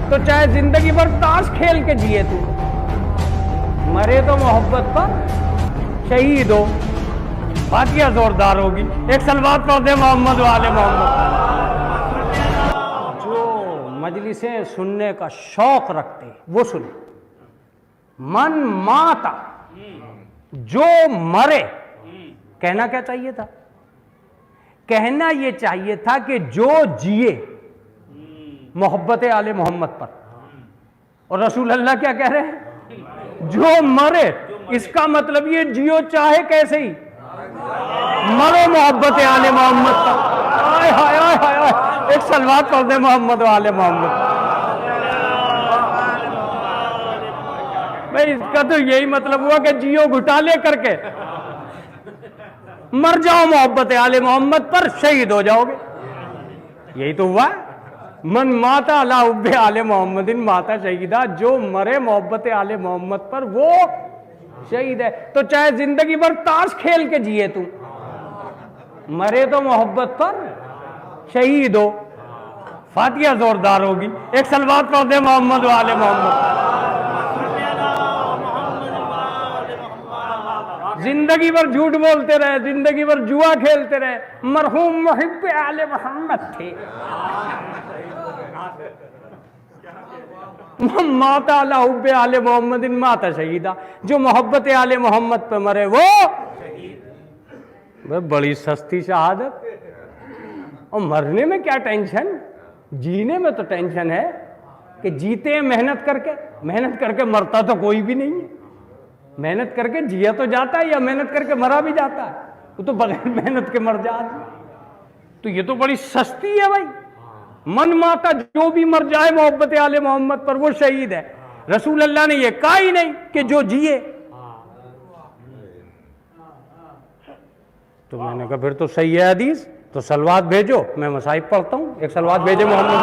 तो चाहे जिंदगी भर ताश खेल के जिए तू, मरे तो मोहब्बत पर शहीद हो। फातिहा जोरदार होगी, एक सलवात पढ़ दे मोहम्मद वाले मोहम्मद। जो मजलिसें सुनने का शौक रखते वो सुने। मन माता जो मरे, कहना क्या चाहिए था? कहना यह चाहिए था कि जो जिए मोहब्बत आले मोहम्मद पर, और रसूल अल्लाह क्या कह रहे हैं? जो मरे। इसका मतलब ये जियो चाहे कैसे ही, मरो मोहब्बत आले मोहम्मद पर। हाय हाय हाय हाय, एक सलवात पढ़ दे मोहम्मद वाले मोहम्मद। भाई इसका तो यही मतलब हुआ कि जियो घुटाले करके मर जाओ मोहब्बत आले मोहम्मद पर, शहीद हो जाओगे। यही तो हुआ। मन माता अला हुब्बे आले मोहम्मदिन माता शहीदा, जो मरे मोहब्बत आले मोहम्मद पर वो शहीद है। तो चाहे जिंदगी भर ताश खेल के जिए तू, मरे तो मोहब्बत पर शहीद हो। फातिहा जोरदार होगी, एक सलवात पढ़ दे मोहम्मद वाले मोहम्मद। जिंदगी भर झूठ बोलते रहे, जिंदगी भर जुआ खेलते रहे, मरहूम मुहिब्बे आले मोहम्मद थे। माता अला हुब्बे आले मोहम्मदिन माता शहीदा, जो मोहब्बत आले मोहम्मद पे मरे वो बड़ी सस्ती शहादत। और मरने में क्या टेंशन, जीने में तो टेंशन है कि जीते हैं मेहनत करके। मेहनत करके मरता तो कोई भी नहीं है। मेहनत करके जिया तो जाता है, या मेहनत करके मरा भी जाता है। वो तो बगैर मेहनत के मर जाता। तो ये तो बड़ी सस्ती है भाई। मन माता जो भी मर जाए मोहब्बत आले मोहम्मद पर वो शहीद है। रसूल अल्लाह ने ये कहा ही नहीं कि जो जिए। तो मैंने कहा फिर तो सही है हदीस, तो सलवात भेजो, मैं मसाइब पढ़ता हूं। एक सलवात भेजे मोहम्मद।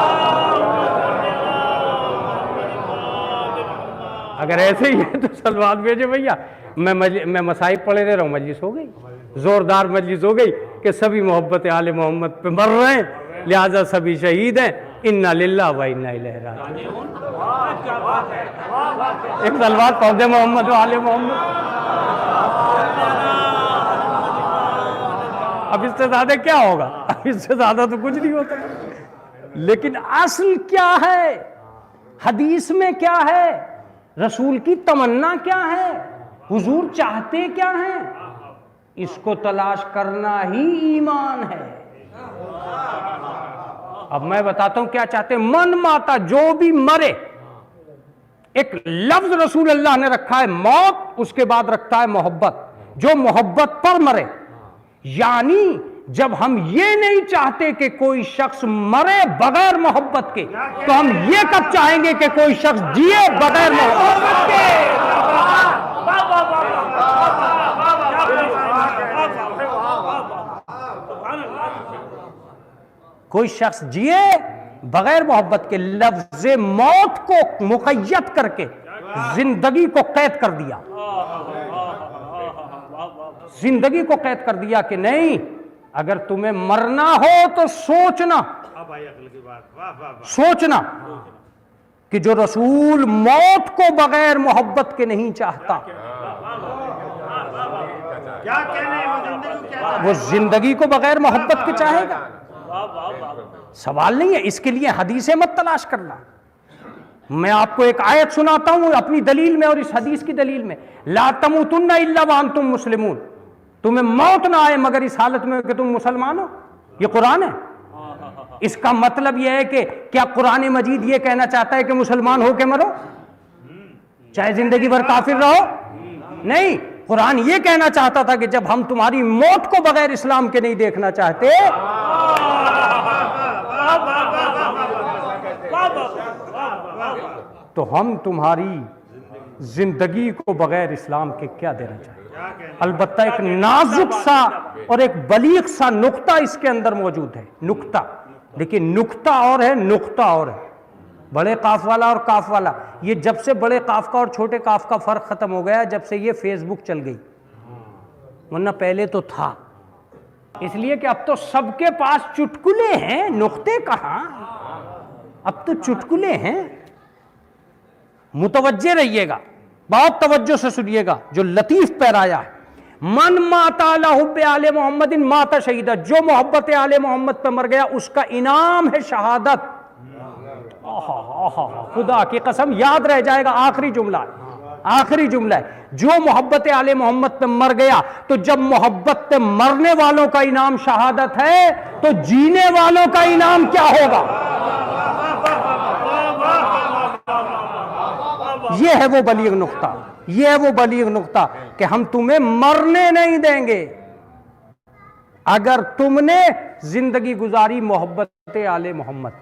अगर ऐसे ही है तो सलवात भेजे भैया। मैं मसाइब पढ़े दे रहा हूं, मजलिस हो गई, जोरदार मजलिस हो गई कि सभी मोहब्बत आले मोहम्मद पे मर रहे हैं, लिहाजा सभी शहीद हैं। इन्ना लिल्लाह व इन्ना इलैहि राजिऊन। एक सलवात पढ़ दे मोहम्मद वाले मोहम्मद। अब इससे ज्यादा क्या होगा? अब इससे ज्यादा तो कुछ नहीं होता। लेकिन असल क्या है, हदीस में क्या है, रसूल की तमन्ना क्या है, हुजूर चाहते क्या हैं, इसको तलाश करना ही ईमान है। अब मैं बताता हूं क्या चाहते हैं। मन माता जो भी मरे, एक लफ्ज रसूल अल्लाह ने रखा है मौत, उसके बाद रखता है मोहब्बत। जो मोहब्बत पर मरे, यानी जब हम ये नहीं चाहते कि कोई शख्स मरे बगैर मोहब्बत के, तो हम ये कब चाहेंगे कि कोई शख्स जिए बगैर मोहब्बत के? कोई शख्स जिए बगैर मोहब्बत के, लफ्ज़ मौत को मुक़य्यद करके जिंदगी को कैद कर दिया। जिंदगी को कैद कर दिया कि नहीं, अगर तुम्हें मरना हो तो सोचना कि जो रसूल मौत को बगैर मोहब्बत के नहीं चाहता, वो जिंदगी को बगैर मोहब्बत के चाहेगा। सवाल नहीं है, इसके लिए हदीसें मत तलाश करना। मैं आपको एक आयत सुनाता हूं अपनी दलील में और इस हदीस की दलील में। ला तमूतुन्ना इल्ला व अंतुम मुस्लिमून, तुम्हें मौत ना आए मगर इस हालत में कि तुम मुसलमान हो। ये कुरान है। इसका मतलब यह है कि क्या कुरान मजीद ये कहना चाहता है कि मुसलमान हो के मरो, चाहे जिंदगी भर काफिर रहो? नहीं, कुरान ये कहना चाहता था कि जब हम तुम्हारी मौत को बगैर इस्लाम के नहीं देखना चाहते, तो हम तुम्हारी जिंदगी को बगैर इस्लाम के क्या देना चाहते। अलबत्ता एक नाजुक सा और एक बलीग सा नुक्ता इसके अंदर मौजूद है। नुक्ता, लेकिन नुक्ता और है, नुक्ता और है। बड़े काफ वाला और काफ वाला, ये जब से बड़े काफ का और छोटे काफ का फर्क खत्म हो गया जब से ये फेसबुक चल गई, वरना पहले तो था। इसलिए कि अब तो सबके पास चुटकुले हैं, नुक्ते कहां। अब तो चुटकुले हैं। मुतवज्जे रहिएगा, बहुत तवज्जो से सुनिएगा जो लतीफ पैराया है। मन माता अला हुब्बे आले मोहम्मदिन माता शहीदा, जो मोहब्बत आले मोहम्मद पे मर गया उसका इनाम है शहादत। खुदा की कसम याद रह जाएगा, आखिरी जुमला है, आखिरी जुमला है। जो मोहब्बत आले मोहम्मद पे मर गया, तो जब मोहब्बत पे मरने वालों का इनाम शहादत है, तो जीने वालों का इनाम क्या होगा? ये है वो बलीग नुक्ता, ये है वो बलीग नुक्ता कि हम तुम्हें मरने नहीं देंगे अगर तुमने जिंदगी गुजारी मोहब्बत आले मोहम्मद।